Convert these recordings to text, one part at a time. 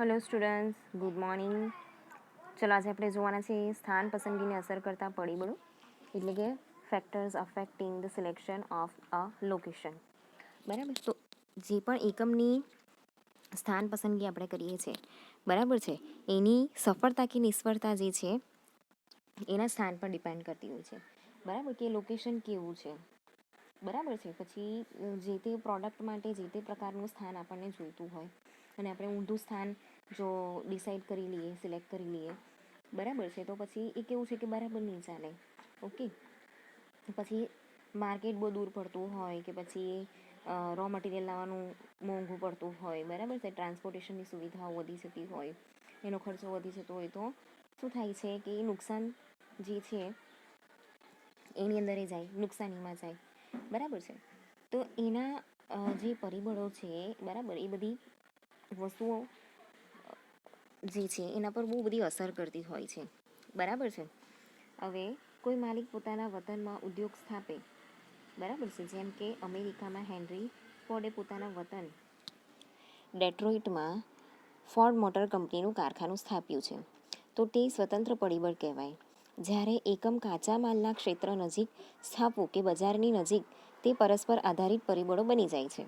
Hello students, good morning. ચલો આજે આપણે જોવાના છે સ્થાન પસંદગીને અસર કરતા પરિબળો, એટલે કે factors affecting the selection of a location. બરાબર. તો જે પણ એકમની સ્થાન પસંદગી આપણે કરીએ છીએ, બરાબર છે, એની સફળતા કે નિષ્ફળતા જે છે એના સ્થાન પર ડિપેન્ડ કરતી હોય છે. બરાબર, કે લોકેશન કેવું છે, બરાબર છે. પછી જે તે પ્રોડક્ટ માટે જે તે પ્રકારનું સ્થાન આપણને જોઈતું હોય અને આપણે ઊંધું સ્થાન જો ડિસાઈડ કરી લઈએ, સિલેક્ટ કરી લઈએ, બરાબર છે, તો પછી એ કેવું છે કે બરાબર નહીં ચાલે. ઓકે. પછી માર્કેટ બહુ દૂર પડતું હોય કે પછી રો મટીરિયલ લાવવાનું મોંઘું પડતું હોય, બરાબર છે, ટ્રાન્સપોર્ટેશનની સુવિધાઓ વધી જતી હોય, એનો ખર્ચો વધી જતો હોય, તો શું થાય છે કે એ નુકસાન જે છે એની અંદર એ જાય, નુકસાનીમાં જાય, બરાબર છે. તો એના જે પરિબળો છે, બરાબર, એ બધી વસ્તુઓ જે છે એના પર બહુ બધી અસર કરતી હોય છે, બરાબર છે. હવે કોઈ માલિક પોતાના વતનમાં ઉદ્યોગ સ્થાપે, બરાબર છે, જેમ કે અમેરિકામાં હેનરી ફોર્ડે પોતાના વતન ડેટ્રોઇટમાં ફોર્ડ મોટર કંપનીનું કારખાનું સ્થાપ્યું છે, તો તે સ્વતંત્ર પરિબળ કહેવાય. જ્યારે એકમ કાચા માલના ક્ષેત્ર નજીક સ્થાપવું કે બજારની નજીક, તે પરસ્પર આધારિત પરિબળો બની જાય છે.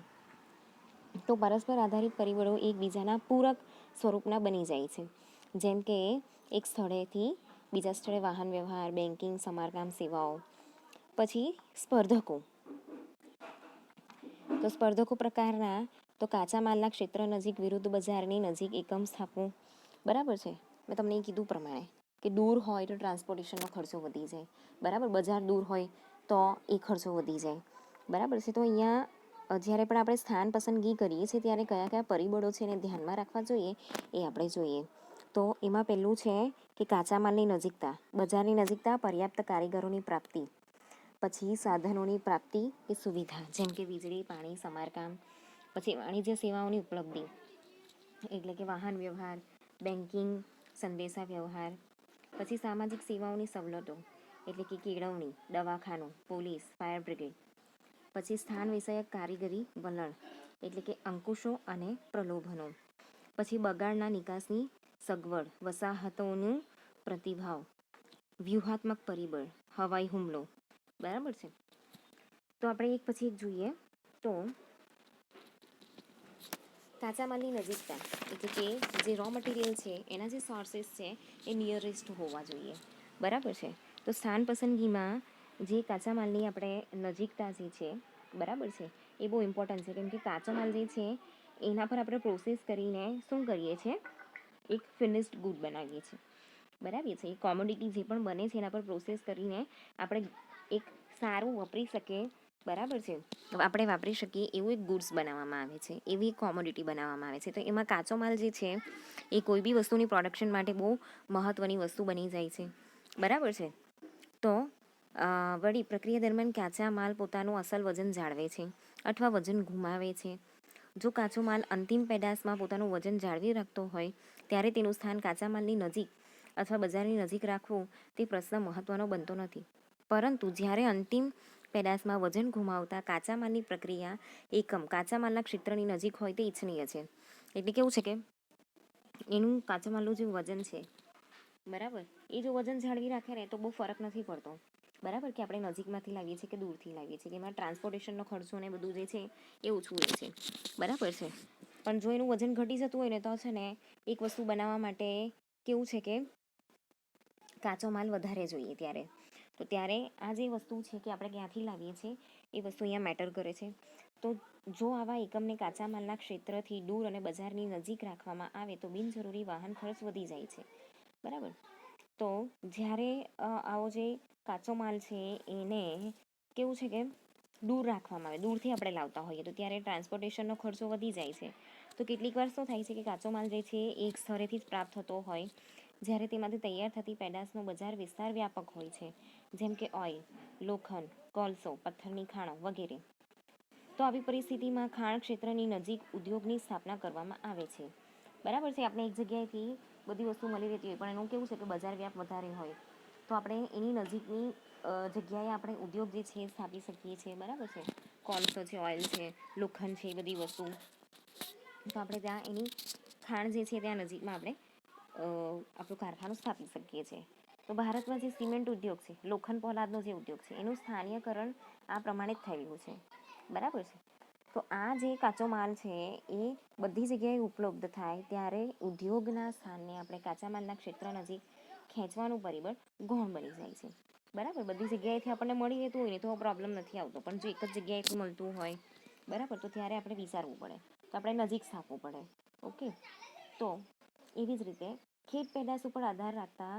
તો પરસ્પર આધારિત પરિબળો એકબીજાના પૂરક સ્વરૂપના બની જાય છે. જેમ કે એક સ્થળેથી બીજા સ્થળે વાહન વ્યવહાર, બેન્કિંગ, સમારકામ સેવાઓ. પછી સ્પર્ધકો, તો સ્પર્ધકો પ્રકારના તો કાચા માલના ક્ષેત્ર નજીક વિરુદ્ધ બજારની નજીક એકમ સ્થાપવું, બરાબર છે. મેં તમને એ કીધું પ્રમાણે કે દૂર હોય તો ટ્રાન્સપોર્ટેશનનો ખર્ચો વધી જાય, બરાબર, બજાર દૂર હોય તો એ ખર્ચો વધી જાય, બરાબર છે. તો અહીંયા જ્યારે પણ આપણે સ્થાન પસંદગી કરીએ છીએ ત્યારે કયા કયા પરિબળો છે એને ધ્યાનમાં રાખવા જોઈએ એ આપણે જોઈએ. તો એમાં પહેલું છે કે કાચા માલની નજીકતા, બજારની નજીકતા, પર્યાપ્ત કારીગરોની પ્રાપ્તિ, પછી સાધનોની પ્રાપ્તિ કે સુવિધા, જેમ કે વીજળી, પાણી, સમારકામ, પછી વાણિજ્ય સેવાઓની ઉપલબ્ધિ, એટલે કે વાહન વ્યવહાર, બેન્કિંગ, સંદેશા વ્યવહાર, પછી સામાજિક સેવાઓની સવલતો, એટલે કે કેળવણી, દવાખાનું, પોલીસ, ફાયર બ્રિગેડ, પછી સ્થાન વિષયક કારીગરી વલણ, એટલે કે અંકુશો અને પ્રલોભનો, પછી બગાડના નિકાસની સગવડ, વસાહતોનું પ્રતિભાવ, વ્યૂહાત્મક પરિબળ, હવાઈ હુમલો, બરાબર છે. તો આપણે એક પછી એક જોઈએ. તો કાચા માલની નજીકતા, એટલે કે જે રો મટીરિયલ છે એના જે સોર્સિસ છે એ નિયરેસ્ટ હોવા જોઈએ, બરાબર છે. તો સ્થાન પસંદગીમાં જે કાચા માલની આપણે નજીકતા જે છે, બરાબર છે, એ બહુ ઇમ્પોર્ટન્ટ છે. કેમ કે કાચો માલ જે છે એના પર આપણે પ્રોસેસ કરીને શું કરીએ છીએ, એક ફિનિશ્ડ ગુડ બનાવીએ છીએ, બરાબર છે. એ કોમોડિટી જે પણ બને છે એના પર પ્રોસેસ કરીને આપણે એક સારું વાપરી શકીએ, બરાબર છે, આપણે વાપરી શકીએ એવું એક ગુડ્સ બનાવવામાં આવે છે, એવી એક કોમોડિટી બનાવવામાં આવે છે. તો એમાં કાચો માલ જે છે એ કોઈ બી વસ્તુની પ્રોડક્શન માટે બહુ મહત્ત્વની વસ્તુ બની જાય છે, બરાબર છે. તો વળી પ્રક્રિયા દરમિયાન કાચા માલ પોતાનું અસલ વજન જાળવે છે અથવા વજન ગુમાવે છે. જો કાચો માલ અંતિમ પેદાશમાં પોતાનું વજન જાળવી રાખતો હોય ત્યારે તેનું સ્થાન કાચા માલની નજીક અથવા બજારની નજીક રાખવું તે પ્રશ્ન મહત્ત્વનો બનતો નથી. પરંતુ જ્યારે અંતિમ પેદાશમાં વજન ગુમાવતા કાચા માલની પ્રક્રિયા એકમ કાચા માલના ક્ષેત્રની નજીક હોય તે ઈચ્છનીય છે. એટલે કેવું છે કે એનું કાચા માલનું જે વજન છે, બરાબર, એ જો વજન જાળવી રાખે ને તો બહુ ફરક નથી પડતો, બરાબર, કે આપણે નજીકમાંથી લાવીએ છીએ કે દૂરથી લાવીએ છીએ, કે એમાં ટ્રાન્સપોર્ટેશનનો ખર્ચો ને બધું જે છે એ ઓછું હોય છે, બરાબર છે. પણ જો એનું વજન ઘટી જતું હોય ને તો છે ને એક વસ્તુ બનાવવા માટે કેવું છે કે કાચો માલ વધારે જોઈએ ત્યારે. તો ત્યારે આ જે વસ્તુ છે કે આપણે ક્યાંથી લાવીએ છીએ એ વસ્તુ અહીંયા મેટર કરે છે. તો જો આવા એકમને કાચા માલના ક્ષેત્રથી દૂર અને બજારની નજીક રાખવામાં આવે તો બિનજરૂરી વાહન ખર્ચ વધી જાય છે, બરાબર. તો જ્યારે આવો જે કાચો માલ છે એને કેવું છે કે દૂર રાખવામાં આવે, દૂરથી આપણે લાવતા હોઈએ તો ત્યારે ટ્રાન્સપોર્ટેશનનો ખર્ચો વધી જાય છે. તો કેટલીક વાર શું થાય છે કે કાચો માલ જે છે એ એક સ્થળેથી જ પ્રાપ્ત થતો હોય, જ્યારે તેમાંથી તૈયાર થતી પેદાશનો બજાર વિસ્તાર વ્યાપક હોય છે, જેમ કે ઓઇલ, લોખંડ, કોલસો, પથ્થરની ખાણો વગેરે. તો આવી પરિસ્થિતિમાં ખાણ ક્ષેત્રની નજીક ઉદ્યોગની સ્થાપના કરવામાં આવે છે, બરાબર છે. આપણે એક જગ્યાએથી બધી વસ્તુ મળી રહેતી હોય પણ એનું કેવું છે કે બજાર વ્યાપ વધારે હોય, તો આપણે એની નજીકની જગ્યાએ આપણે ઉદ્યોગ જે છે એ સ્થાપી શકીએ છીએ, બરાબર છે. કોલસો છે, ઓઇલ છે, લોખંડ છે, એ બધી વસ્તુ તો આપણે ત્યાં એની ખાણ જે છે ત્યાં નજીકમાં આપણે આપણું કારખાનું સ્થાપી શકીએ છીએ. તો ભારતમાં જે સિમેન્ટ ઉદ્યોગ છે, લોખંડ પોલાદનો જે ઉદ્યોગ છે, એનું સ્થાનીયકરણ આ પ્રમાણે જ થયેલું છે. બરાબર છે. તો આ જે કાચો માલ છે એ બધી જગ્યાએ ઉપલબ્ધ થાય ત્યારે ઉદ્યોગના સ્થાનને આપણે કાચા માલના ક્ષેત્ર નજીક ખેંચવાનું પરિબળ ગૌણ બની જાય છે. બરાબર, બધી જગ્યાએથી આપણને મળી રહેતું હોય ને તો પ્રોબ્લેમ નથી આવતો, પણ જો એક જ જગ્યાએથી મળતું હોય, બરાબર, તો ત્યારે આપણે વિચારવું પડે, તો આપણે નજીક સ્થાપવું પડે. ઓકે, તો એવી જ રીતે ખેત પેદાશ ઉપર આધાર રાખતા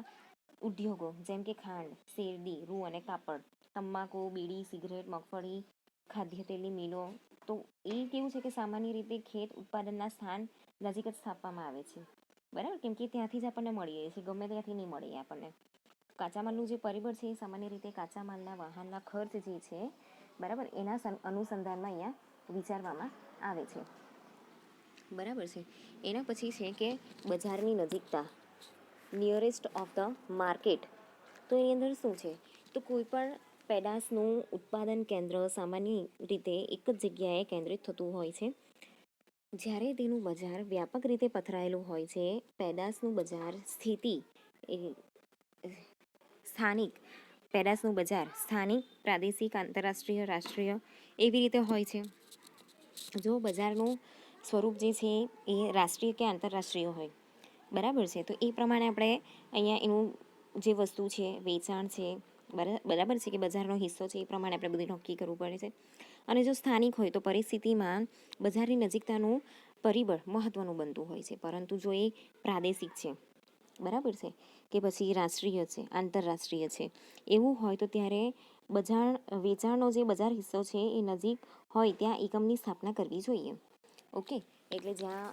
ઉદ્યોગો જેમ કે ખાંડ, શેરડી, રૂ અને કાપડ, તમાકુ, બીડી, સિગરેટ, મગફળી, ખાદ્ય તેલની મિલો, તો એ કેવું છે કે સામાન્ય રીતે ખેત ઉત્પાદનના સ્થાન નજીક જ સ્થાપવામાં આવે છે. બરાબર, કેમ કે ત્યાંથી જ આપણને મળી રહે છે, ગમે ત્યાંથી નહીં મળે આપણને. કાચા માલનું જે પરિબળ છે એ સામાન્ય રીતે કાચા માલના વાહનના ખર્ચ જે છે, બરાબર, એના અનુસંધાનમાં અહીંયા વિચારવામાં આવે છે. બરાબર છે. એના પછી છે કે બજારની નજીકતા, નિયરેસ્ટ ઓફ ધ માર્કેટ. તો એની અંદર શું છે, તો કોઈ પણ પેદાશનું ઉત્પાદન કેન્દ્ર સામાન્ય રીતે એક જ જગ્યાએ કેન્દ્રિત થતું હોય છે. જ્યારે તેનું બજાર વ્યાપક રીતે પથરાયેલું હોય છે, પેદાશનું બજાર સ્થાનિક પેદાશનું બજાર સ્થાનિક, પ્રાદેશિક, આંતરરાષ્ટ્રીય, રાષ્ટ્રીય એવી રીતે હોય છે. જો બજારનું સ્વરૂપ જે છે એ રાષ્ટ્રીય કે આંતરરાષ્ટ્રીય હોય, બરાબર છે, તો એ પ્રમાણે આપણે અહીંયા એનું જે વસ્તુ છે, વેચાણ છે, બરાબર છે, કે બજારનો હિસ્સો છે એ પ્રમાણે આપણે બધું નક્કી કરવું પડે છે. અને જો સ્થાનિક હોય તો પરિસ્થિતિમાં બજારની નજીકતાનું પરિબળ મહત્ત્વનું બનતું હોય છે. પરંતુ જો એ પ્રાદેશિક છે, બરાબર છે, કે પછી રાષ્ટ્રીય છે, આંતરરાષ્ટ્રીય છે, એવું હોય તો ત્યારે વેચાણનો જે બજાર હિસ્સો છે એ નજીક હોય ત્યાં એકમની સ્થાપના કરવી જોઈએ. ઓકે, એટલે જ્યાં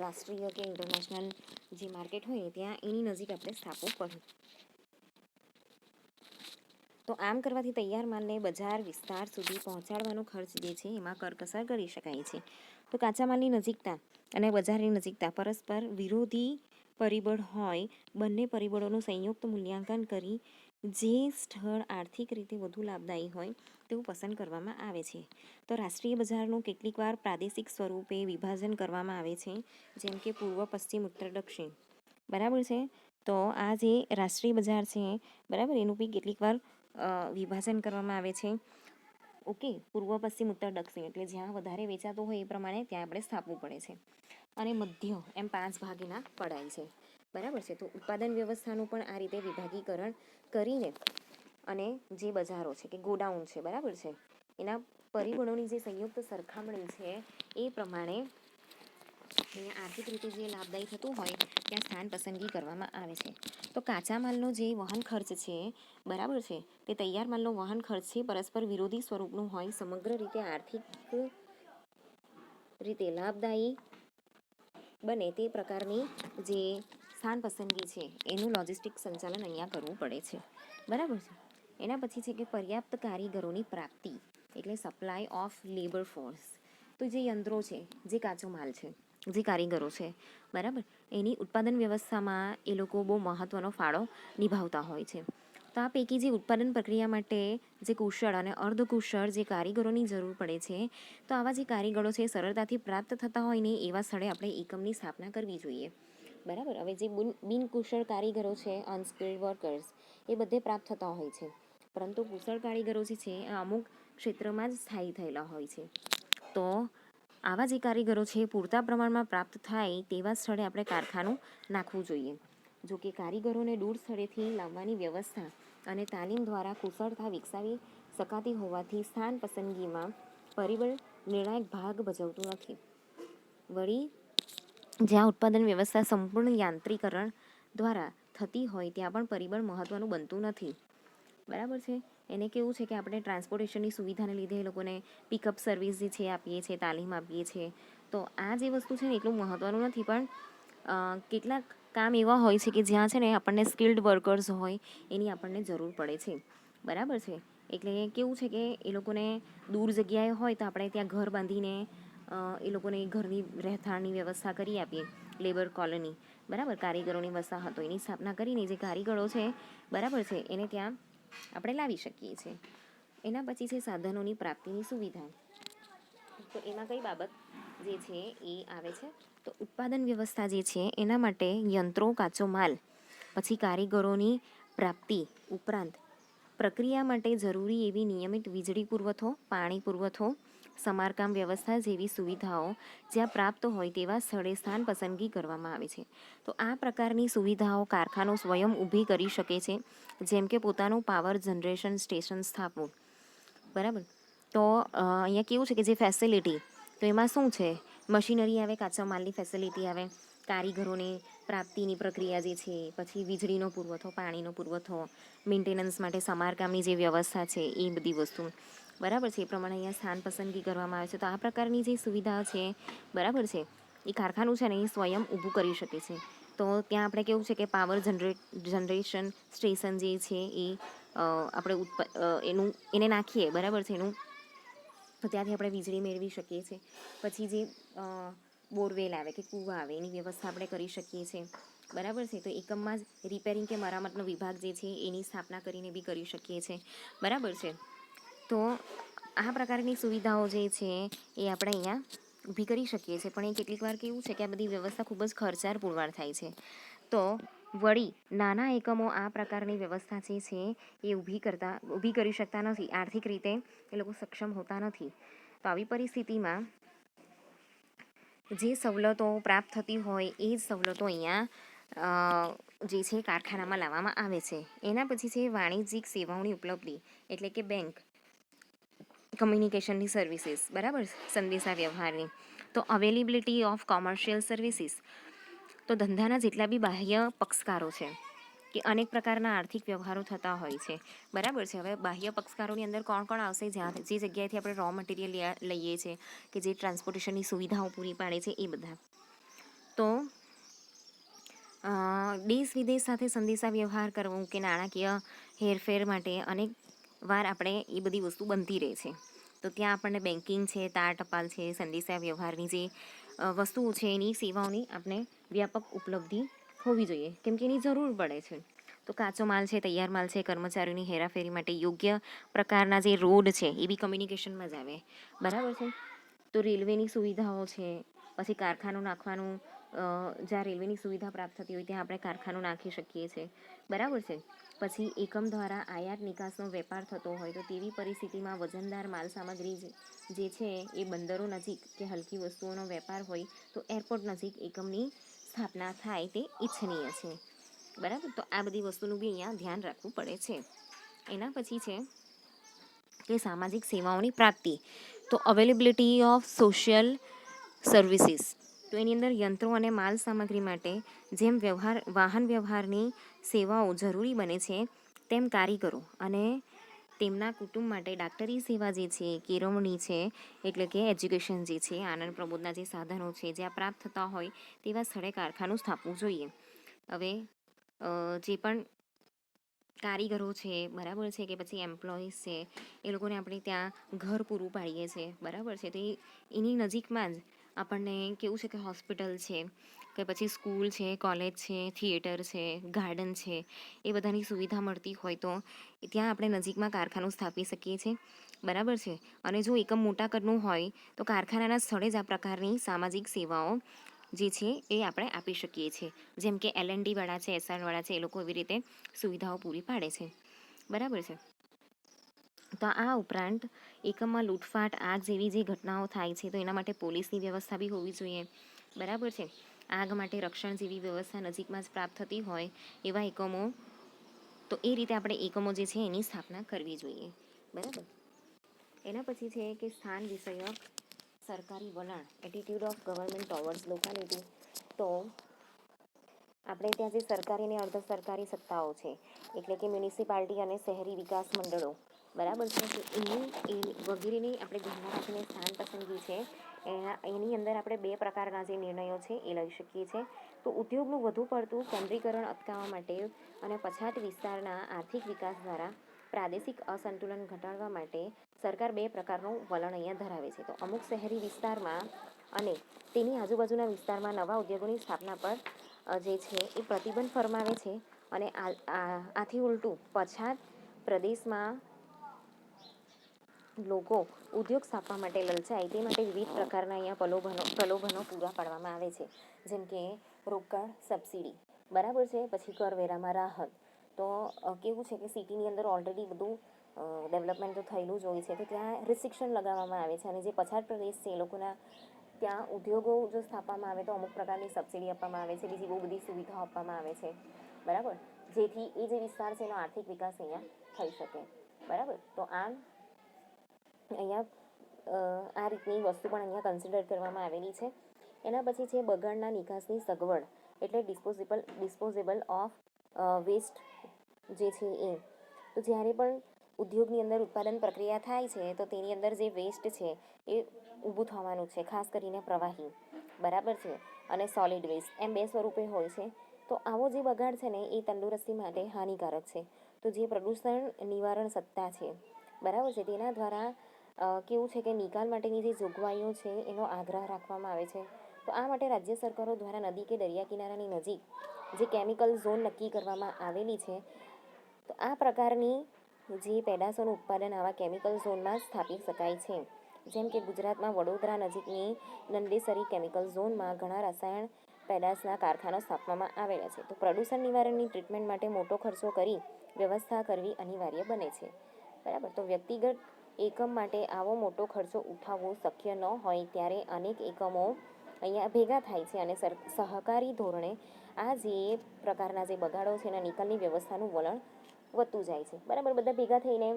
રાષ્ટ્રીય કે ઇન્ટરનેશનલ જે માર્કેટ હોય ત્યાં એની નજીક આપણે સ્થાપવું પડે. તો આમ કરવાથી તૈયાર માલને બજાર વિસ્તાર સુધી પહોંચાડવાનો ખર્ચ જે છે એમાં કરકસર કરી શકાય છે. તો કાચા માલની નજીકતા અને બજારની નજીકતા પરસ્પર વિરોધી પરિબળ હોય, બંને પરિબળોનું સંયુક્ત મૂલ્યાંકન કરી જે સ્થળ આર્થિક રીતે વધુ લાભદાયી હોય તેવું પસંદ કરવામાં આવે છે. તો રાષ્ટ્રીય બજારનું કેટલીક વાર પ્રાદેશિક સ્વરૂપે વિભાજન કરવામાં આવે છે, જેમ કે પૂર્વ, પશ્ચિમ, ઉત્તર, દક્ષિણ. બરાબર છે. તો આ જે રાષ્ટ્રીય બજાર છે, બરાબર, એનું બી કેટલીક વાર વિભાજન કરવામાં આવે છે. ઓકે, પૂર્વ, પશ્ચિમ, ઉત્તર, દક્ષિણ, એટલે જ્યાં વધારે વેચાતું હોય એ પ્રમાણે ત્યાં આપણે સ્થાપવું પડે છે. અને મધ્ય એમ 5 ભાગના પડાય છે. બરાબર છે. તો ઉત્પાદન વ્યવસ્થાનું પણ આ રીતે વિભાગીકરણ કરીને અને જે બજારો છે કે ગોડાઉન છે, બરાબર છે, એના પરિબળોની જે સંયુક્ત સરખામણી છે એ પ્રમાણે અહીંયા આર્થિક રીતે જે લાભદાયી થતું હોય ત્યાં સ્થાન પસંદગી કરવામાં આવે છે. તો કાચા માલનો જે વહન ખર્ચ છે, બરાબર છે, તે તૈયાર માલનો વહન ખર્ચ છે પરસ્પર વિરોધી સ્વરૂપનું હોય, સમગ્ર રીતે આર્થિક રીતે લાભદાયી બને તે પ્રકારની જે સ્થાન પસંદગી છે એનું લોજિસ્ટિક સંચાલન અહીંયા કરવું પડે છે. બરાબર છે. એના પછી છે કે પર્યાપ્ત કારીગરોની પ્રાપ્તિ, એટલે સપ્લાય ઓફ લેબર ફોર્સ. તો જે યંત્રો છે, જે કાચો માલ છે, જે કારીગરો છે, બરાબર, એની ઉત્પાદન વ્યવસ્થામાં એ લોકો બહુ મહત્ત્વનો ફાળો નિભાવતા હોય છે. તો આ પૈકી જે ઉત્પાદન પ્રક્રિયા માટે જે કુશળ અને અર્ધકુશળ જે કારીગરોની જરૂર પડે છે, તો આવા જે કારીગરો છે સરળતાથી પ્રાપ્ત થતા હોય ને એવા સ્થળે આપણે એકમની સ્થાપના કરવી જોઈએ. બરાબર. હવે જે બિનકુશળ કારીગરો છે, અનસ્કિલ્ડ વર્કર્સ, એ બધે પ્રાપ્ત થતા હોય છે, પરંતુ કુશળ કારીગરો જે છે એ અમુક ક્ષેત્રમાં જ સ્થાયી થયેલા હોય છે. તો આવા જે કારીગરો છે પૂરતા પ્રમાણમાં પ્રાપ્ત થાય તેવા સ્થળે આપણે કારખાનું નાખવું જોઈએ. જો કે કારીગરોને દૂર સ્થળેથી લાવવાની વ્યવસ્થા અને તાલીમ દ્વારા કુશળતા વિકસાવી શકાતી હોવાથી સ્થાન પસંદગીમાં પરિબળ નિર્ણાયક ભાગ ભજવતું નથી. વળી જ્યાં ઉત્પાદન વ્યવસ્થા સંપૂર્ણ યાંત્રીકરણ દ્વારા થતી હોય ત્યાં પણ પરિબળ મહત્ત્વનું બનતું નથી. બરાબર છે. એને કેવું છે કે આપણે ટ્રાન્સપોર્ટેશનની સુવિધાને લીધે એ લોકોને પિકઅપ સર્વિસ જે છે આપીએ છીએ, તાલીમ આપીએ છીએ. તો આ જે વસ્તુ છે ને એટલું મહત્ત્વનું નથી, પણ કેટલાક કામ એવા હોય છે કે જ્યાં છે ને આપણને સ્કિલ્ડ વર્કર્સ હોય એની આપણને જરૂર પડે છે. બરાબર છે. એટલે કેવું છે કે એ લોકોને દૂર જગ્યાએ હોય તો આપણે ત્યાં ઘર બાંધીને એ લોકોને ઘરની રહેઠાણની વ્યવસ્થા કરી આપીએ, લેબર કોલોની, બરાબર, કારીગરોની વસાહતો એની સ્થાપના કરીને જે કારીગરો છે, બરાબર છે, એને ત્યાં આપણે લાવી શકીએ છીએ. એના પછી છે સાધનોની પ્રાપ્તિની સુવિધા. તો એમાં કઈ બાબત જે છે એ આવે છે. તો ઉત્પાદન વ્યવસ્થા જે છે એના માટે યંત્રો, કાચો માલ, પછી કારીગરોની પ્રાપ્તિ ઉપરાંત પ્રક્રિયા માટે જરૂરી એવી નિયમિત વીજળી પુરવઠો, પાણી પુરવઠો, સમારકામ વ્યવસ્થા જેવી સુવિધાઓ જ્યાં પ્રાપ્ત હોય તેવા સ્થળે સ્થાન પસંદગી કરવામાં આવે છે. તો આ પ્રકારની સુવિધાઓ કારખાનો સ્વયં ઊભી કરી શકે છે, જેમ કે પોતાનું પાવર જનરેશન સ્ટેશન સ્થાપવું. બરાબર. તો અહીંયા કેવું છે કે જે ફેસિલિટી, તો એમાં શું છે, મશીનરી આવે, કાચા માલની ફેસિલિટી આવે, કારીગરોની પ્રાપ્તિની પ્રક્રિયા જે છે, પછી વીજળીનો પુરવઠો, પાણીનો પુરવઠો, મેન્ટેનન્સ માટે સમારકામની જે વ્યવસ્થા છે એ બધી વસ્તુ. બરાબર છે. એ પ્રમાણે અહીંયા સ્થાન પસંદગી કરવામાં આવે છે. તો આ પ્રકારની જે સુવિધા છે, બરાબર છે, એ કારખાનું છે ને એ સ્વયં ઊભું કરી શકે છે. તો ત્યાં આપણે કેવું છે કે પાવર જનરેશન સ્ટેશન જે છે એ આપણે એને નાખીએ, બરાબર છે, એનું, તો ત્યાંથી આપણે વીજળી મેળવી શકીએ છીએ. પછી જે બોરવેલ આવે કે કૂવા આવે એની વ્યવસ્થા આપણે કરી શકીએ છીએ. બરાબર છે. તો એકમમાં જ રિપેરિંગ કે મરામતનો વિભાગ જે છે એની સ્થાપના કરીને બી કરી શકીએ છીએ. બરાબર છે. તો આ પ્રકારની સુવિધાઓ જે છે એ આપણે અહીંયા ઊભી કરી શકીએ છીએ. પણ એ કેટલીક વાર કેવું છે કે આ બધી વ્યવસ્થા ખૂબ જ ખર્ચાળ પુરવાર થાય છે. તો વળી નાના એકમો આ પ્રકારની વ્યવસ્થા જે છે એ ઊભી કરી શકતા નથી. આર્થિક રીતે એ લોકો સક્ષમ હોતા નથી. તો આવી પરિસ્થિતિમાં જે સવલતો પ્રાપ્ત થતી હોય એ જ સવલતો અહીંયા જે છે કારખાનામાં લાવવામાં આવે છે. એના પછી છે વાણિજ્યિક સેવાઓની ઉપલબ્ધિ, એટલે કે બેંક, કમ્યુનિકેશનની સર્વિસીસ, બરાબર, સંદેશા વ્યવહારની. તો અવેલેબિલિટી ઓફ કોમર્શિયલ સર્વિસીસ, તો ધંધાના જેટલા બી બાહ્ય પક્ષકારો છે કે અનેક પ્રકારના આર્થિક વ્યવહારો થતા હોય છે. બરાબર છે. હવે બાહ્ય પક્ષકારોની અંદર કોણ કોણ આવશે? જે જગ્યાએથી આપણે રો મટીરિયલ લઈએ છીએ, કે જે ટ્રાન્સપોર્ટેશનની સુવિધાઓ પૂરી પાડે છે, એ બધા. તો દેશ વિદેશ સાથે સંદેશા વ્યવહાર કરવું કે નાણાકીય હેરફેર માટે અનેક વાર આપણે એ બધી વસ્તુ બનતી રહે છે. તો ત્યાં આપણને બેન્કિંગ છે, તાર ટપાલ છે, સંદેશા વ્યવહારની જે વસ્તુઓ છે એની સેવાઓની આપણે વ્યાપક ઉપલબ્ધિ હોવી જોઈએ, કેમ કે એની જરૂર પડે છે. તો કાચો માલ છે, તૈયાર માલ છે, કર્મચારીઓની હેરાફેરી માટે યોગ્ય પ્રકારના જે રોડ છે એ બી કમ્યુનિકેશનમાં જ આવે. બરાબર છે. તો રેલવેની સુવિધાઓ છે, પછી કારખાનું નાખવાનું, જ્યાં રેલવેની સુવિધા પ્રાપ્ત થતી હોય ત્યાં આપણે કારખાનું નાખી શકીએ છીએ. બરાબર છે. પછી એકમ દ્વારા આયાત નિકાસનો વેપાર થતો હોય તો તેવી પરિસ્થિતિમાં વજનદાર માલ સામગ્રી જે છે એ બંદરો નજીક કે હલકી વસ્તુઓનો વેપાર હોય તો એરપોર્ટ નજીક એકમની સ્થાપના થાય તે ઈચ્છનીય છે. બરાબર. તો આ બધી વસ્તુનું બી અહીંયા ધ્યાન રાખવું પડે છે. એના પછી છે કે સામાજિક સેવાઓની પ્રાપ્તિ, તો અવેલેબિલિટી ઓફ સોશિયલ સર્વિસીસ. તો એની અંદર યંત્રો અને માલ સામગ્રી માટે જેમ વાહન વ્યવહારની સેવાઓ જરૂરી બને છે, તેમ કારીગરો અને તેમના કુટુંબ માટે ડાક્ટરી સેવા જે છે, કેળવણી છે, એટલે કે એજ્યુકેશન જે છે, આનંદ પ્રમોદના જે સાધનો છે જ્યાં પ્રાપ્ત થતા હોય તેવા સ્થળે કારખાનું સ્થાપવું જોઈએ. હવે જે પણ કારીગરો છે, બરાબર છે, કે પછી એમ્પ્લોઈઝ છે, એ લોકોને આપણે ત્યાં ઘર પૂરું પાડીએ છીએ. બરાબર છે. તો એની નજીકમાં જ આપણને કેવું છે કે હોસ્પિટલ છે, કે પછી સ્કૂલ છે, કોલેજ છે, થિયેટર છે, ગાર્ડન છે, એ બધાની સુવિધા મળતી હોય તો ત્યાં આપણે નજીકમાં કારખાનું સ્થાપી શકીએ છીએ. બરાબર છે. અને જો એકમ મોટા કદનું હોય તો કારખાનાના સ્થળે જ આ પ્રકારની સામાજિક સેવાઓ જે છે એ આપણે આપી શકીએ છીએ. જેમ કે L&D વાળા છે, SR વાળા છે, એ લોકો એવી રીતે સુવિધાઓ પૂરી પાડે છે. બરાબર છે. તો આ ઉપરાંત એકમમાં લૂંટફાટ, આગ જેવી જે ઘટનાઓ થાય છે તો એના માટે પોલીસની વ્યવસ્થા બી હોવી જોઈએ. બરાબર છે. આગ માટે રક્ષણ જેવી વ્યવસ્થા નજીકમાં જ પ્રાપ્ત થતી હોય એવા એકમો, તો એ રીતે આપણે એકમો જે છે એની સ્થાપના કરવી જોઈએ. બરાબર. એના પછી છે કે સ્થાન વિષયક સરકારી વલણ, એટીટ્યુડ ઓફ ગવર્મેન્ટ ટોવર્ડ્સ લોકાલિટી. તો આપણે ત્યાં જે સરકારી અને અર્ધ સરકારી સત્તાઓ છે, એટલે કે મ્યુનિસિપાલિટી અને શહેરી વિકાસ મંડળો, બરાબર છે, વગેરેની આપણે ધ્યાનમાં રાખીને સ્થાન પસંદગી છે એની અંદર આપણે બે પ્રકારના જે નિર્ણયો છે એ લઈ શકીએ છીએ. તો ઉદ્યોગનું વધુ પડતું કેન્દ્રીકરણ અટકાવવા માટે અને પછાત વિસ્તારના આર્થિક વિકાસ દ્વારા પ્રાદેશિક અસંતુલન ઘટાડવા માટે સરકાર બે પ્રકારનું વલણ અહીંયા ધરાવે છે. તો અમુક શહેરી વિસ્તારમાં અને તેની આજુબાજુના વિસ્તારમાં નવા ઉદ્યોગોની સ્થાપના પર જે છે એ પ્રતિબંધ ફરમાવે છે. અને આથી ઉલટું પછાત પ્રદેશમાં લોકો ઉદ્યોગ સ્થાપવા માટે લલચાય તે માટે વિવિધ પ્રકારના અહીંયા પ્રલોભનો પૂરા પાડવામાં આવે છે. જેમ કે રોકાણ સબસિડી, બરાબર છે. પછી કરવેરામાં રાહત. તો કેવું છે કે સિટીની અંદર ઓલરેડી બધું ડેવલપમેન્ટ તો થયેલું જ હોય છે, તો ત્યાં રિસ્ટ્રિક્શન લગાવવામાં આવે છે. અને જે પછાત પ્રદેશ છે એ લોકોના ત્યાં ઉદ્યોગો જો સ્થાપવામાં આવે તો અમુક પ્રકારની સબસિડી આપવામાં આવે છે, બીજી બહુ બધી સુવિધાઓ આપવામાં આવે છે, બરાબર, જેથી એ જે વિસ્તાર છે એનો આર્થિક વિકાસ અહીંયા થઈ શકે, બરાબર. તો આમ અહીંયા આ રીતની વસ્તુ પણ અહીંયા કન્સિડર કરવામાં આવેલી છે. એના પછી છે બગાડના નિકાસની સગવડ, એટલે ડિસ્પોઝેબલ ઓફ વેસ્ટ જે છે એ. તો જ્યારે પણ ઉદ્યોગની અંદર ઉત્પાદન પ્રક્રિયા થાય છે તો તેની અંદર જે વેસ્ટ છે એ ઊભું થવાનું છે, ખાસ કરીને પ્રવાહી, બરાબર છે, અને સોલિડ વેસ્ટ, એમ બે સ્વરૂપે હોય છે. તો આવો જે બગાડ છે ને એ તંદુરસ્તી માટે હાનિકારક છે. તો જે પ્રદૂષણ નિવારણ સત્તા છે, બરાબર છે, તેના દ્વારા કેવું છે કે નિકાલ માટેની જે જોગવાઈઓ છે એનો આગ્રહ રાખવામાં આવે છે. તો આ માટે રાજ્ય સરકારો દ્વારા નદી કે દરિયા કિનારાની નજીક જે કેમિકલ ઝોન નક્કી કરવામાં આવેલી છે, તો આ પ્રકારની જે પેદાશોનું ઉત્પાદન આવા કેમિકલ ઝોનમાં સ્થાપી શકાય છે. જેમ કે ગુજરાતમાં વડોદરા નજીકની નંદેસરી કેમિકલ ઝોનમાં ઘણા રસાયણ પેદાશના કારખાના સ્થાપવામાં આવેલા છે. તો પ્રદૂષણ નિવારણની ટ્રીટમેન્ટ માટે મોટો ખર્ચો કરી વ્યવસ્થા કરવી અનિવાર્ય બને છે, બરાબર. તો વ્યક્તિગત એકમ માટે આવો મોટો ખર્ચો ઉઠાવવો શક્ય ન હોય ત્યારે અનેક એકમો અહીંયા ભેગા થાય છે અને સહકારી ધોરણે આ જે પ્રકારના જે બગાડો છે એના નિકાલની વ્યવસ્થાનું વલણ વધતું જાય છે, બરાબર. બધા ભેગા થઈને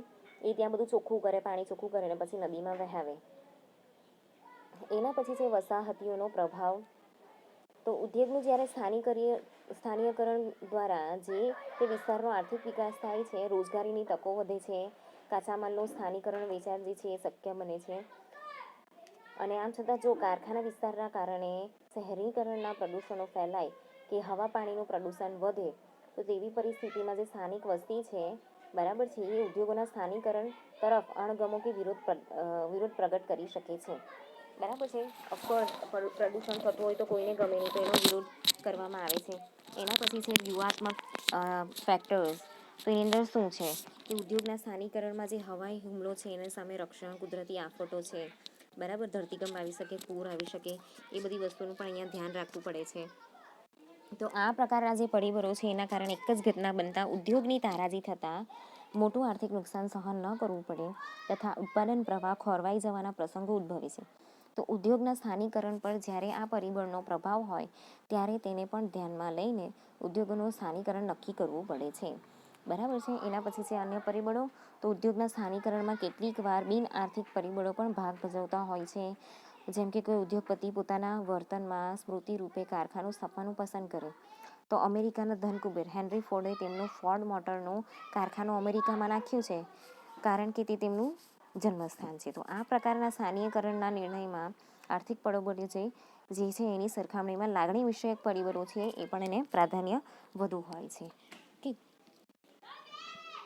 એ ત્યાં બધું ચોખ્ખું કરે, પાણી ચોખ્ખું કરે ને પછી નદીમાં વહાવે. એના પછી છે વસાહતીઓનો પ્રભાવ. તો ઉદ્યોગનું જ્યારે સ્થાનીયકરણ દ્વારા જે તે વિસ્તારનો આર્થિક વિકાસ થાય છે, રોજગારીની તકો વધે છે, કાચા માલનું સ્થાનીકરણ વેચાણ જે છે એ શક્ય બને છે. અને આમ છતાં જો કારખાના વિસ્તારના કારણે શહેરીકરણના પ્રદૂષણો ફેલાય કે હવા પાણીનું પ્રદૂષણ વધે, તો તેવી પરિસ્થિતિમાં જે સ્થાનિક વસ્તી છે, બરાબર છે, એ ઉદ્યોગોના સ્થાનીકરણ તરફ અણગમો કે વિરોધ પ્રગટ કરી શકે છે, બરાબર છે. ઓફકોર્સ પ્રદૂષણ થતું હોય તો કોઈને ગમે નહીં, તો એનો વિરોધ કરવામાં આવે છે. એના પછી છે વ્યૂહાત્મક ફેક્ટર્સ. તો એની અંદર શું છે કે ઉદ્યોગના સ્થાનીકરણમાં જે હવાઈ હુમલો છે એના સામે રક્ષણ, કુદરતી આફતો છે, બરાબર, ધરતીકંપ આવી શકે, પૂર આવી શકે, એ બધી વસ્તુનું પણ અહીંયા ધ્યાન રાખવું પડે છે. તો આ પ્રકારના જે પરિબળો છે એના કારણે એક જ ઘટના બનતા ઉદ્યોગની તારાજી થતાં મોટું આર્થિક નુકસાન સહન ન કરવું પડે તથા ઉત્પાદન પ્રવાહ ખોરવાઈ જવાના પ્રસંગો ઉદ્ભવે છે. તો ઉદ્યોગના સ્થાનીકરણ પર જ્યારે આ પરિબળનો પ્રભાવ હોય ત્યારે તેને પણ ધ્યાનમાં લઈને ઉદ્યોગોનું સ્થાનીકરણ નક્કી કરવું પડે છે, બરાબર છે. એના પછી છે અન્ય પરિબળો. તો ઉદ્યોગના સ્થાનીકરણમાં કેટલીક વાર બિન આર્થિક પરિબળો પણ ભાગ ભજવતા હોય છે. જેમ કે કોઈ ઉદ્યોગપતિ પોતાના વર્તનમાં સ્મૃતિ રૂપે કારખાનું સ્થાપવાનું પસંદ કરે. તો અમેરિકાના ધનકુબેર હેનરી ફોર્ડે તેમનું ફોર્ડ મોટરનું કારખાનું અમેરિકામાં નાખ્યું છે, કારણ કે તે તેમનું જન્મસ્થાન છે. તો આ પ્રકારના સ્થાનીયકરણના નિર્ણયમાં આર્થિક પરિબળો જે છે એની સરખામણીમાં લાગણી વિષયક પરિબળો છે એ પણ એને પ્રાધાન્ય વધુ હોય છે.